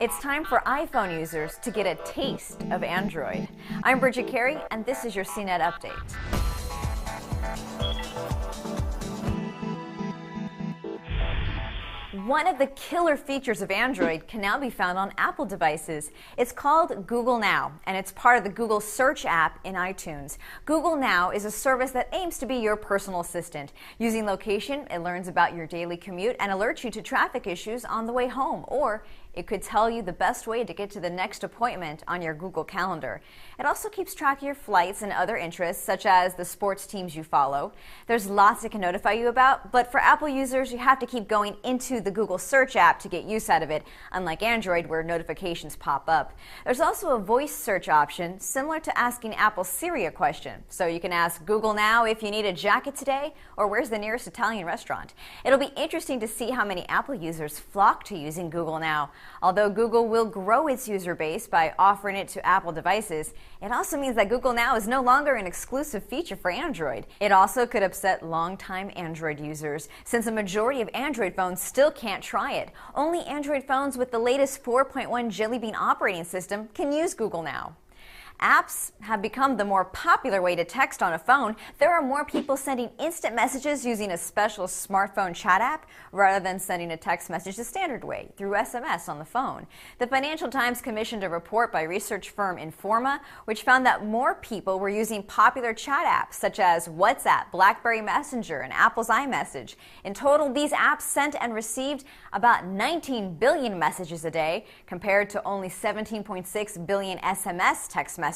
It's time for iPhone users to get a taste of Android. I'm Bridget Carey, and this is your CNET Update. One of the killer features of Android can now be found on Apple devices. It's called Google Now, and it's part of the Google Search app in iTunes. Google Now is a service that aims to be your personal assistant. Using location, it learns about your daily commute and alerts you to traffic issues on the way home, or it could tell you the best way to get to the next appointment on your Google Calendar. It also keeps track of your flights and other interests, such as the sports teams you follow. There's lots it can notify you about, but for Apple users, you have to keep going into the Google Search app to get use out of it, unlike Android, where notifications pop up. There's also a voice search option, similar to asking Apple Siri a question. So you can ask Google Now if you need a jacket today, or where's the nearest Italian restaurant. It'll be interesting to see how many Apple users flock to using Google Now. Although Google will grow its user base by offering it to Apple devices, it also means that Google Now is no longer an exclusive feature for Android. It also could upset longtime Android users, since a majority of Android phones still can't try it. Only Android phones with the latest 4.1 Jelly Bean operating system can use Google Now. Apps have become the more popular way to text on a phone. There are more people sending instant messages using a special smartphone chat app rather than sending a text message the standard way, through SMS on the phone. The Financial Times commissioned a report by research firm Informa, which found that more people were using popular chat apps such as WhatsApp, BlackBerry Messenger, and Apple's iMessage. In total, these apps sent and received about 19 billion messages a day, compared to only 17.6 billion SMS text messages.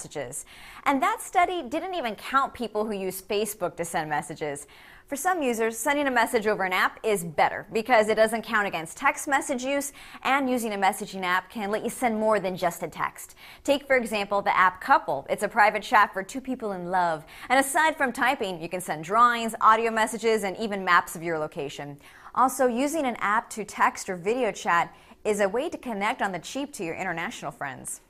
And that study didn't even count people who use Facebook to send messages. For some users, sending a message over an app is better because it doesn't count against text message use, and using a messaging app can let you send more than just a text. Take, for example, the app Couple. It's a private chat for two people in love. And aside from typing, you can send drawings, audio messages, and even maps of your location. Also, using an app to text or video chat is a way to connect on the cheap to your international friends.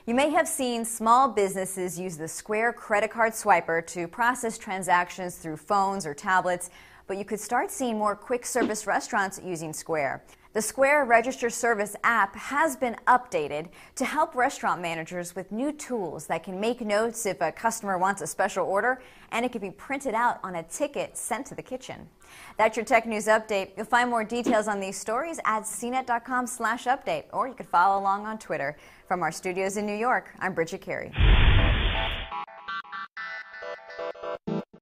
You may have seen small businesses use the Square credit card swiper to process transactions through phones or tablets, but you could start seeing more quick service restaurants using Square. The Square Register Service app has been updated to help restaurant managers with new tools that can make notes if a customer wants a special order, and it can be printed out on a ticket sent to the kitchen. That's your Tech News Update. You'll find more details on these stories at cnet.com/update, or you could follow along on Twitter. From our studios in New York, I'm Bridget Carey.